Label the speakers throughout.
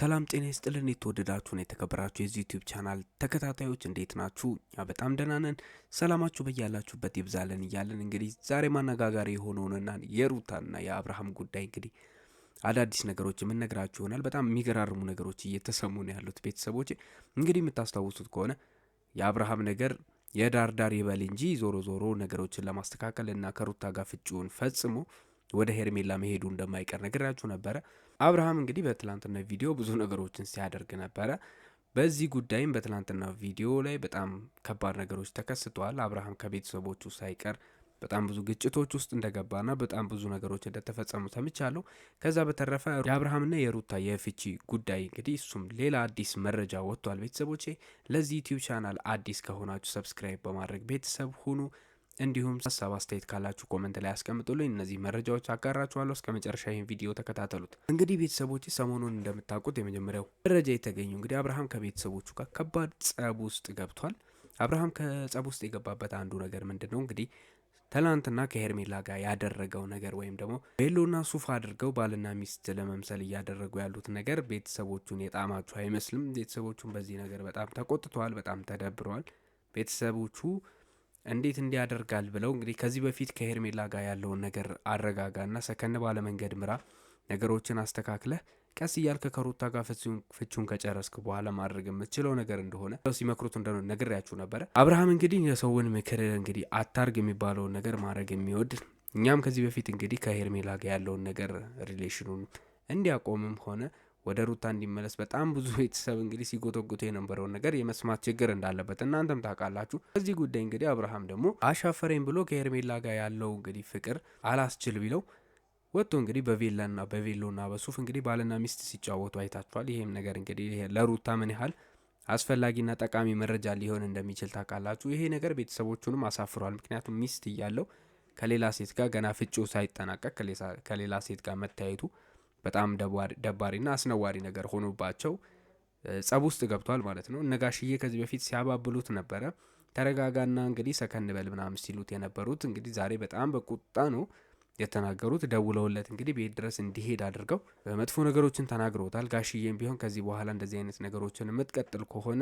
Speaker 1: ሰላም ጤና ይስጥልን። የተወደዳችሁ ነው የተከበራችሁ የዚህ ዩቲዩብ ቻናል ተከታታዮች እንዴት ናችሁ? እኛ በጣም ደህና ነን። ሰላማችሁ በያላችሁበት ይብዛልን እያለን እንግዲህ ዛሬ ማነጋጋሪ የሆነውንና የሩታና የአብርሃም ጉዳይ እንግዲህ አዳዲስ ነገሮች የምንነግራችሁ ይሆናል። በጣም የሚገራርሙ ነገሮች እየተሰሙ ነው ያሉት ቤተሰቦች። እንግዲህ የምታስታውሱት ከሆነ የአብርሃም ነገር የዳርዳር ይበል እንጂ ዞሮ ዞሮ ነገሮችን ለማስተካከል እና ከሩታ ጋር ፍቺውን ፈጽሞ ወደ ሄርሜላ መሄዱ እንደማይቀር ነግራችሁ ነበረ። አብርሃም እንግዲህ በትላንትና ቪዲዮ ብዙ ነገሮችን ሲያደርግ ነበረ። በዚህ ጉዳይም በትላንትና ቪዲዮ ላይ በጣም ከባድ ነገሮች ተከስተዋል። አብርሃም ከቤተሰቦቹ ሳይቀር በጣም ብዙ ግጭቶች ውስጥ እንደገባና በጣም ብዙ ነገሮች እንደተፈጸሙ ሰምቻለሁ። ከዛ በተረፈ የአብርሃምና የሩታ የፍቺ ጉዳይ እንግዲህ እሱም ሌላ አዲስ መረጃ ወጥቷል። ቤተሰቦቼ ለዚህ ዩቲዩብ ቻናል አዲስ ከሆናችሁ ሰብስክራይብ በማድረግ ቤተሰብ ሁኑ። እንዲሁም ሀሳብ አስተያየት ካላችሁ ኮመንት ላይ አስቀምጡልኝ። እነዚህ መረጃዎች አጋራችኋለሁ። እስከ መጨረሻ ይህን ቪዲዮ ተከታተሉት። እንግዲህ ቤተሰቦች ሰሞኑን እንደምታውቁት የመጀመሪያው መረጃ የተገኙ እንግዲህ አብርሃም ከቤተሰቦቹ ጋር ከባድ ጸብ ውስጥ ገብቷል። አብርሃም ከጸብ ውስጥ የገባበት አንዱ ነገር ምንድን ነው? እንግዲህ ትናንትና ከሄርሜላ ጋር ያደረገው ነገር ወይም ደግሞ ቬሎና ሱፍ አድርገው ባልና ሚስት ለመምሰል እያደረጉ ያሉት ነገር ቤተሰቦቹን የጣማችሁ አይመስልም። ቤተሰቦቹን በዚህ ነገር በጣም ተቆጥተዋል፣ በጣም ተደብረዋል። ቤተሰቦቹ እንዴት እንዲያደርጋል ብለው እንግዲህ ከዚህ በፊት ከሄርሜላ ጋር ያለውን ነገር አረጋጋና ሰከን ባለ መንገድ ምራ፣ ነገሮችን አስተካክለህ ቀስ እያልክ ከሩታ ጋር ፍቹን ከጨረስክ በኋላ ማድረግ የምትችለው ነገር እንደሆነ ሲመክሩት እንደሆነ ነግሬያችሁ ነበረ። አብርሃም እንግዲህ የሰውን ምክር እንግዲህ አታርግ የሚባለውን ነገር ማድረግ የሚወድ እኛም ከዚህ በፊት እንግዲህ ከሄርሜላ ጋር ያለውን ነገር ሪሌሽኑን እንዲያቆምም ሆነ ወደ ሩታ እንዲመለስ በጣም ብዙ ቤተሰብ እንግዲህ ሲጎተጉት የነበረውን ነገር የመስማት ችግር እንዳለበት እናንተም ታውቃላችሁ። በዚህ ጉዳይ እንግዲህ አብርሃም ደግሞ አሻፈረኝ ብሎ ከሄርሜላ ጋር ያለው እንግዲህ ፍቅር አላስችል ቢለው ወጥቶ እንግዲህ በቬሎና በሱፍ እንግዲህ ባልና ሚስት ሲጫወቱ አይታችኋል። ይሄም ነገር እንግዲህ ለሩታ ምን ያህል አስፈላጊና ጠቃሚ መረጃ ሊሆን እንደሚችል ታውቃላችሁ። ይሄ ነገር ቤተሰቦቹንም አሳፍሯል። ምክንያቱም ሚስት እያለው ከሌላ ሴት ጋር ገና ፍቺው ሳይጠናቀቅ ከሌላ ሴት ጋር መታየቱ በጣም ደባሪና አስነዋሪ ነገር ሆኖባቸው ጸብ ውስጥ ገብቷል ማለት ነው። እነጋሽዬ ከዚህ በፊት ሲያባብሉት ነበረ። ተረጋጋና እንግዲህ ሰከን በል ምናምን ሲሉት የነበሩት እንግዲህ ዛሬ በጣም በቁጣ ነው የተናገሩት። ደውለውለት እንግዲህ ቤት ድረስ እንዲሄድ አድርገው መጥፎ ነገሮችን ተናግረውታል። ጋሽዬም ቢሆን ከዚህ በኋላ እንደዚህ አይነት ነገሮችን የምትቀጥል ከሆነ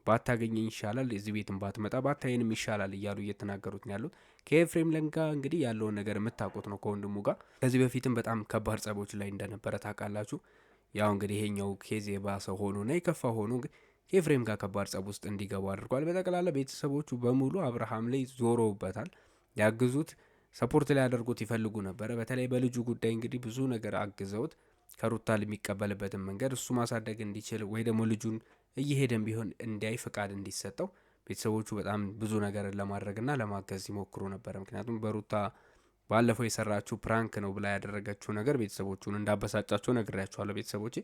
Speaker 1: ባታገኘኝ ይሻላል፣ እዚህ ቤትም ባትመጣ ባታየንም ይሻላል እያሉ እየተናገሩት ነው ያሉት። ከኤፍሬም ለንጋ እንግዲህ ያለውን ነገር የምታውቁት ነው። ከወንድሙ ጋር ከዚህ በፊትም በጣም ከባድ ጸቦች ላይ እንደነበረ ታውቃላችሁ። ያው እንግዲህ ይሄኛው ኬዝ የባሰ ሆኖና የከፋ ሆኖ ከኤፍሬም ጋር ከባድ ጸብ ውስጥ እንዲገቡ አድርጓል። በጠቅላላ ቤተሰቦቹ በሙሉ አብርሃም ላይ ዞረውበታል። ያግዙት፣ ሰፖርት ላይ ያደርጉት ይፈልጉ ነበረ። በተለይ በልጁ ጉዳይ እንግዲህ ብዙ ነገር አግዘውት ከሩታ የሚቀበልበትን መንገድ እሱ ማሳደግ እንዲችል ወይ ደግሞ ልጁን እየሄደም ቢሆን እንዲያይ ፍቃድ እንዲሰጠው ቤተሰቦቹ በጣም ብዙ ነገርን ለማድረግና ለማገዝ ሲሞክሩ ነበር። ምክንያቱም በሩታ ባለፈው የሰራችው ፕራንክ ነው ብላ ያደረገችው ነገር ቤተሰቦቹን እንዳበሳጫቸው ነግሬያቸዋለሁ ቤተሰቦቼ።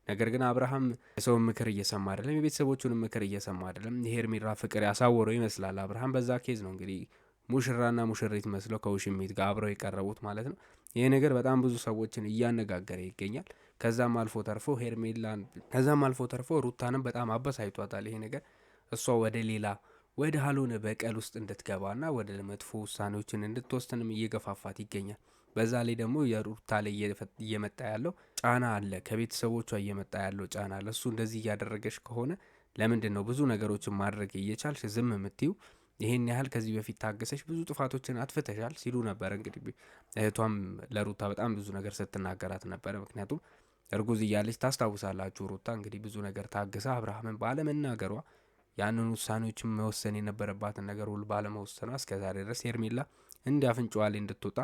Speaker 1: ነገር ግን አብርሃም የሰውን ምክር እየሰማ አይደለም፣ የቤተሰቦቹን ምክር እየሰማ አይደለም። የሄርሜላ ፍቅር ያሳወረው ይመስላል። አብርሃም በዛ ኬዝ ነው እንግዲህ ሙሽራና ሙሽሪት መስለው ከውሽሚት ጋር አብረው የቀረቡት ማለት ነው። ይሄ ነገር በጣም ብዙ ሰዎችን እያነጋገረ ይገኛል። ከዛም አልፎ ተርፎ ሩታንም በጣም አበሳይቷታል ይሄ ነገር። እሷ ወደ ሀሎነ በቀል ውስጥ እንድትገባና ወደ መጥፎ ውሳኔዎችን እንድትወስንም እየገፋፋት ይገኛል። በዛ ላይ ደግሞ የሩታ ላይ እየመጣ ያለው ጫና አለ፣ ከቤተሰቦቿ እየመጣ ያለው ጫና አለ። እሱ እንደዚህ እያደረገች ከሆነ ለምንድን ነው ብዙ ነገሮችን ማድረግ እየቻልሽ ዝም የምትይው? ይሄን ያህል ከዚህ በፊት ታገሰሽ ብዙ ጥፋቶችን አጥፍተሻል ሲሉ ነበር። እንግዲህ እህቷም ለሩታ በጣም ብዙ ነገር ስትናገራት ነበረ። ምክንያቱም እርጉዝ እያለች ታስታውሳላችሁ። ሩታ እንግዲህ ብዙ ነገር ታግሳ አብርሃምን ባለመናገሯ ያንን ውሳኔዎችን መወሰን የነበረባትን ነገር ሁሉ ባለመወሰኗ እስከዛሬ ድረስ ሄርሜላ እንዲ አፍንጫዋ ላይ እንድትወጣ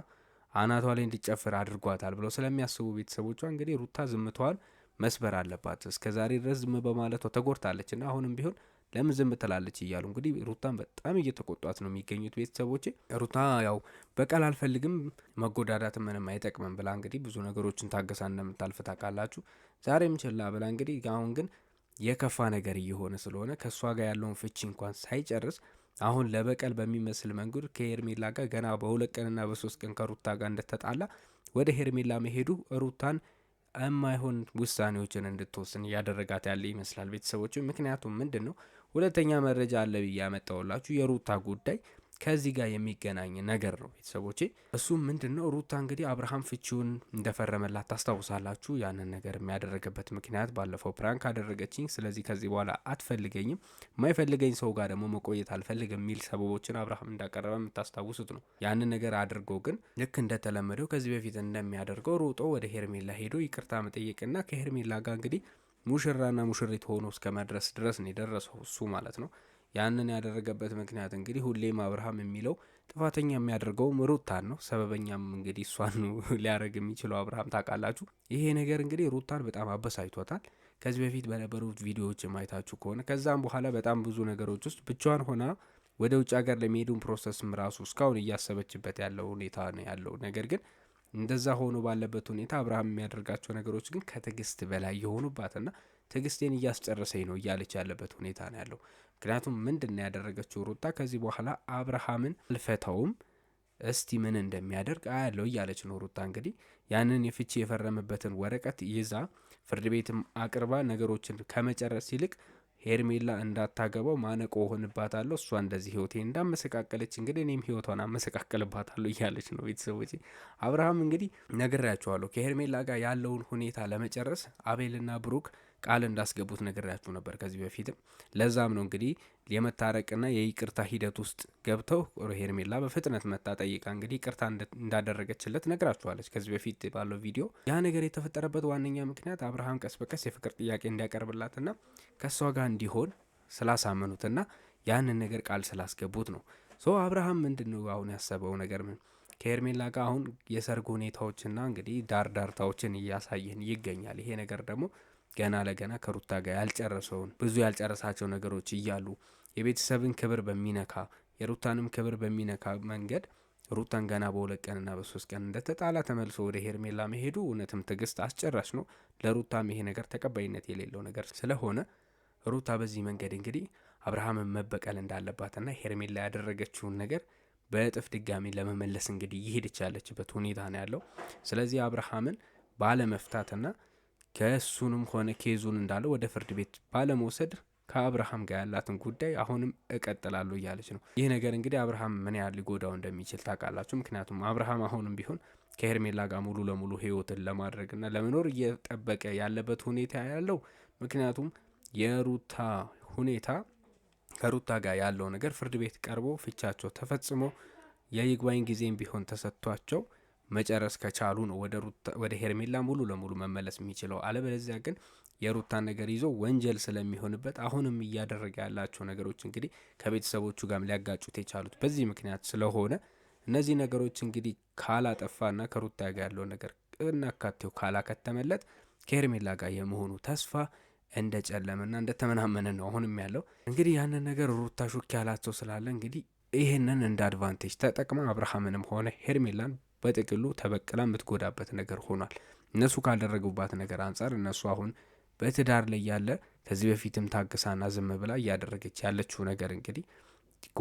Speaker 1: አናቷ ላይ እንዲጨፍር አድርጓታል ብለው ስለሚያስቡ ቤተሰቦቿ እንግዲህ ሩታ ዝምታዋን መስበር አለባት። እስከዛሬ ድረስ ዝም በማለቷ ተጎድታለች እና አሁንም ቢሆን ለምን ዝም ትላለች እያሉ እንግዲህ ሩታን በጣም እየተቆጧት ነው የሚገኙት ቤተሰቦቼ። ሩታ ያው በቀል አልፈልግም መጎዳዳት ምንም አይጠቅምም ብላ እንግዲህ ብዙ ነገሮችን ታገሳ እንደምታልፍ ታውቃላችሁ። ዛሬም ችላ ብላ እንግዲህ አሁን ግን የከፋ ነገር እየሆነ ስለሆነ ከእሷ ጋር ያለውን ፍቺ እንኳን ሳይጨርስ አሁን ለበቀል በሚመስል መንገድ ከሄርሜላ ጋር ገና በ2 ቀንና በ3 ቀን ከሩታ ጋር እንደተጣላ ወደ ሄርሜላ መሄዱ ሩታን የማይሆን ውሳኔዎችን እንድትወስን እያደረጋት ያለ ይመስላል ቤተሰቦች። ምክንያቱም ምንድን ነው ሁለተኛ መረጃ አለ ብዬ ያመጣሁላችሁ የሩታ ጉዳይ ከዚህ ጋር የሚገናኝ ነገር ነው ቤተሰቦቼ። እሱም ምንድነው ሩታ እንግዲህ አብርሃም ፍቺውን እንደፈረመላት ታስታውሳላችሁ። ያንን ነገር የሚያደረገበት ምክንያት ባለፈው ፕራንክ አደረገችኝ፣ ስለዚህ ከዚህ በኋላ አትፈልገኝም፣ የማይፈልገኝ ሰው ጋር ደግሞ መቆየት አልፈልግም የሚል ሰበቦችን አብርሃም እንዳቀረበ የምታስታውሱት ነው። ያንን ነገር አድርጎ ግን ልክ እንደተለመደው ከዚህ በፊት እንደሚያደርገው ሮጦ ወደ ሄርሜላ ሄዶ ይቅርታ መጠየቅና ከሄርሜላ ጋር እንግዲህ ሙሽራና ሙሽሪት ሆኖ እስከ መድረስ ድረስ ነው የደረሰው እሱ ማለት ነው። ያንን ያደረገበት ምክንያት እንግዲህ ሁሌም አብርሃም የሚለው ጥፋተኛ የሚያደርገውም ሩታን ነው። ሰበበኛም እንግዲህ እሷን ሊያደርግ የሚችለው አብርሃም ታውቃላችሁ። ይሄ ነገር እንግዲህ ሩታን በጣም አበሳጭቷታል። ከዚህ በፊት በነበሩት ቪዲዮዎች ማየታችሁ ከሆነ ከዛም በኋላ በጣም ብዙ ነገሮች ውስጥ ብቻዋን ሆና ወደ ውጭ ሀገር ለሚሄዱን ፕሮሰስም ራሱ እስካሁን እያሰበችበት ያለው ሁኔታ ነው ያለው። ነገር ግን እንደዛ ሆኖ ባለበት ሁኔታ አብርሃም የሚያደርጋቸው ነገሮች ግን ከትዕግስት በላይ የሆኑባትና ትዕግስቴን እያስጨረሰኝ ነው እያለች ያለበት ሁኔታ ነው ያለው። ምክንያቱም ምንድን ነው ያደረገችው ሩታ ከዚህ በኋላ አብርሃምን አልፈታውም፣ እስቲ ምን እንደሚያደርግ አያለው እያለች ነው ሩታ። እንግዲህ ያንን የፍቺ የፈረመበትን ወረቀት ይዛ ፍርድ ቤትም አቅርባ ነገሮችን ከመጨረስ ይልቅ ሄርሜላ እንዳታገባው ማነቆ ሆንባታለሁ፣ እሷ እንደዚህ ህይወቴ እንዳመሰቃቀለች እንግዲህ እኔም ህይወቷን አመሰቃቀልባታለሁ እያለች ነው። ቤተሰቦች አብርሃም እንግዲህ ነግሬያቸዋለሁ ከሄርሜላ ጋር ያለውን ሁኔታ ለመጨረስ አቤልና ብሩክ ቃል እንዳስገቡት ነግሬያችሁ ነበር ከዚህ በፊትም። ለዛም ነው እንግዲህ የመታረቅና የይቅርታ ሂደት ውስጥ ገብተው ሄርሜላ በፍጥነት መታ ጠይቃ እንግዲህ ይቅርታ እንዳደረገችለት ነግራችኋለች ከዚህ በፊት ባለው ቪዲዮ። ያ ነገር የተፈጠረበት ዋነኛ ምክንያት አብርሃም ቀስ በቀስ የፍቅር ጥያቄ እንዲያቀርብላትና ከእሷ ጋር እንዲሆን ስላሳመኑትና ያንን ነገር ቃል ስላስገቡት ነው። አብርሃም ምንድን ነው አሁን ያሰበው ነገር ምን ከሄርሜላ ጋር አሁን የሰርግ ሁኔታዎችና እንግዲህ ዳርዳርታዎችን እያሳየን ይገኛል። ይሄ ነገር ደግሞ ገና ለገና ከሩታ ጋር ያልጨረሰውን ብዙ ያልጨረሳቸው ነገሮች እያሉ የቤተሰብን ክብር በሚነካ የሩታንም ክብር በሚነካ መንገድ ሩታን ገና በሁለት ቀንና በሶስት ቀን እንደተጣላ ተመልሶ ወደ ሄርሜላ መሄዱ እውነትም ትዕግስት አስጨራሽ ነው። ለሩታም ይሄ ነገር ተቀባይነት የሌለው ነገር ስለሆነ ሩታ በዚህ መንገድ እንግዲህ አብርሃምን መበቀል እንዳለባትና ሄርሜላ ያደረገችውን ነገር በእጥፍ ድጋሚ ለመመለስ እንግዲህ ይሄድች ያለችበት ሁኔታ ነው ያለው። ስለዚህ አብርሃምን ባለመፍታትና ከእሱንም ሆነ ኬዙን እንዳለ ወደ ፍርድ ቤት ባለመውሰድ ከአብርሃም ጋር ያላትን ጉዳይ አሁንም እቀጥላለሁ እያለች ነው። ይህ ነገር እንግዲህ አብርሃም ምን ያህል ሊጎዳው እንደሚችል ታውቃላችሁ። ምክንያቱም አብርሃም አሁንም ቢሆን ከሄርሜላ ጋር ሙሉ ለሙሉ ህይወትን ለማድረግና ለመኖር እየጠበቀ ያለበት ሁኔታ ያለው ምክንያቱም የሩታ ሁኔታ ከሩታ ጋር ያለው ነገር ፍርድ ቤት ቀርቦ ፍቻቸው ተፈጽሞ የይግባኝ ጊዜም ቢሆን ተሰጥቷቸው መጨረስ ከቻሉ ነው ወደ ሄርሜላ ሙሉ ለሙሉ መመለስ የሚችለው። አለበለዚያ ግን የሩታን ነገር ይዞ ወንጀል ስለሚሆንበት አሁንም እያደረገ ያላቸው ነገሮች እንግዲህ ከቤተሰቦቹ ጋር ሊያጋጩት የቻሉት በዚህ ምክንያት ስለሆነ እነዚህ ነገሮች እንግዲህ ካላጠፋና ከሩታ ጋር ያለው ነገር እናካቴው ካላከተመለት ከሄርሜላ ጋር የመሆኑ ተስፋ እንደ ጨለመና እንደ ተመናመነ ነው አሁንም ያለው። እንግዲህ ያንን ነገር ሩታ ሹክ ያላቸው ስላለ እንግዲህ ይህንን እንደ አድቫንቴጅ ተጠቅማ አብርሃምንም ሆነ ሄርሜላን በጥቅሉ ተበቅላ የምትጎዳበት ነገር ሆኗል። እነሱ ካደረጉባት ነገር አንጻር እነሱ አሁን በትዳር ላይ ያለ ከዚህ በፊትም ታግሳና ዝም ብላ እያደረገች ያለችው ነገር እንግዲህ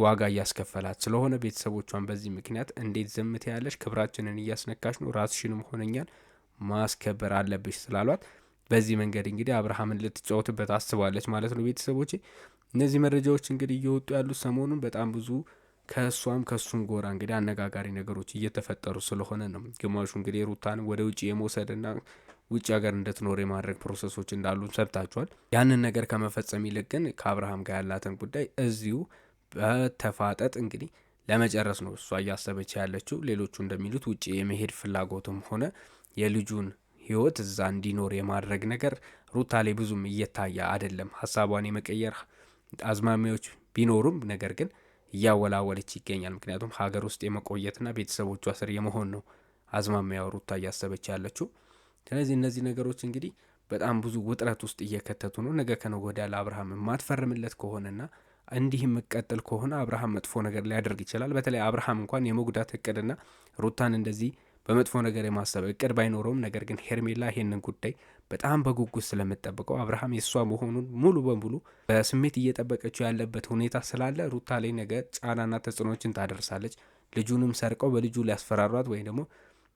Speaker 1: ዋጋ እያስከፈላት ስለሆነ ቤተሰቦቿን በዚህ ምክንያት እንዴት ዝም ትያለሽ? ክብራችንን እያስነካሽ ነው፣ ራስሽንም ሆነኛል ማስከበር አለብሽ ስላሏት በዚህ መንገድ እንግዲህ አብርሃምን ልትጫወትበት አስባለች ማለት ነው። ቤተሰቦቼ እነዚህ መረጃዎች እንግዲህ እየወጡ ያሉት ሰሞኑን በጣም ብዙ ከእሷም ከሱም ጎራ እንግዲህ አነጋጋሪ ነገሮች እየተፈጠሩ ስለሆነ ነው። ግማሹ እንግዲህ ሩታን ወደ ውጭ የመውሰድና ውጭ ሀገር እንድትኖር የማድረግ ፕሮሰሶች እንዳሉ ሰብታችኋል። ያንን ነገር ከመፈጸም ይልቅ ግን ከአብርሃም ጋር ያላትን ጉዳይ እዚሁ በተፋጠጥ እንግዲህ ለመጨረስ ነው እሷ እያሰበች ያለችው። ሌሎቹ እንደሚሉት ውጭ የመሄድ ፍላጎትም ሆነ የልጁን ህይወት እዛ እንዲኖር የማድረግ ነገር ሩታ ላይ ብዙም እየታየ አይደለም። ሀሳቧን የመቀየር አዝማሚያዎች ቢኖሩም ነገር ግን እያወላወለች ይገኛል። ምክንያቱም ሀገር ውስጥ የመቆየትና ቤተሰቦቿ ስር የመሆን ነው አዝማሚያው ሩታ እያሰበች ያለችው። ስለዚህ እነዚህ ነገሮች እንግዲህ በጣም ብዙ ውጥረት ውስጥ እየከተቱ ነው። ነገ ከነገ ወዲያ ለአብርሃም የማትፈርምለት ከሆነና እንዲህ የምቀጥል ከሆነ አብርሃም መጥፎ ነገር ሊያደርግ ይችላል። በተለይ አብርሃም እንኳን የመጉዳት እቅድና ሩታን እንደዚህ በመጥፎ ነገር የማሰብ እቅድ ባይኖረውም ነገር ግን ሄርሜላ ይሄንን ጉዳይ በጣም በጉጉት ስለምጠብቀው አብርሃም የሷ መሆኑን ሙሉ በሙሉ በስሜት እየጠበቀችው ያለበት ሁኔታ ስላለ ሩታ ላይ ነገ ጫናና ተጽዕኖችን ታደርሳለች። ልጁንም ሰርቀው በልጁ ሊያስፈራሯት ወይም ደግሞ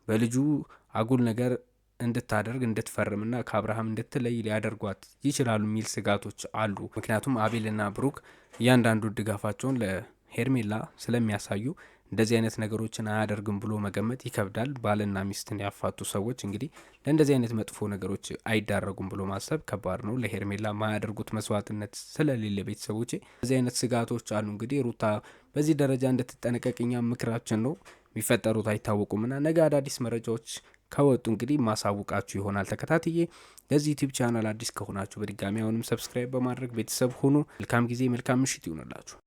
Speaker 1: በልጁ አጉል ነገር እንድታደርግ እንድትፈርምና ከአብርሃም እንድትለይ ሊያደርጓት ይችላሉ የሚል ስጋቶች አሉ። ምክንያቱም አቤልና ብሩክ እያንዳንዱ ድጋፋቸውን ሄርሜላ ስለሚያሳዩ እንደዚህ አይነት ነገሮችን አያደርግም ብሎ መገመት ይከብዳል። ባልና ሚስትን ያፋቱ ሰዎች እንግዲህ ለእንደዚህ አይነት መጥፎ ነገሮች አይዳረጉም ብሎ ማሰብ ከባድ ነው። ለሄርሜላ ማያደርጉት መስዋዕትነት ስለሌለ ቤተሰቦቼ እዚህ አይነት ስጋቶች አሉ። እንግዲህ ሩታ በዚህ ደረጃ እንድትጠነቀቅኛ ምክራችን ነው። የሚፈጠሩት አይታወቁምና ነገ አዳዲስ መረጃዎች ከወጡ እንግዲህ ማሳውቃችሁ ይሆናል ተከታትዬ። ለዚህ ዩቲዩብ ቻናል አዲስ ከሆናችሁ በድጋሚ አሁንም ሰብስክራይብ በማድረግ ቤተሰብ ሁኑ። መልካም ጊዜ፣ መልካም ምሽት ይሆንላችሁ።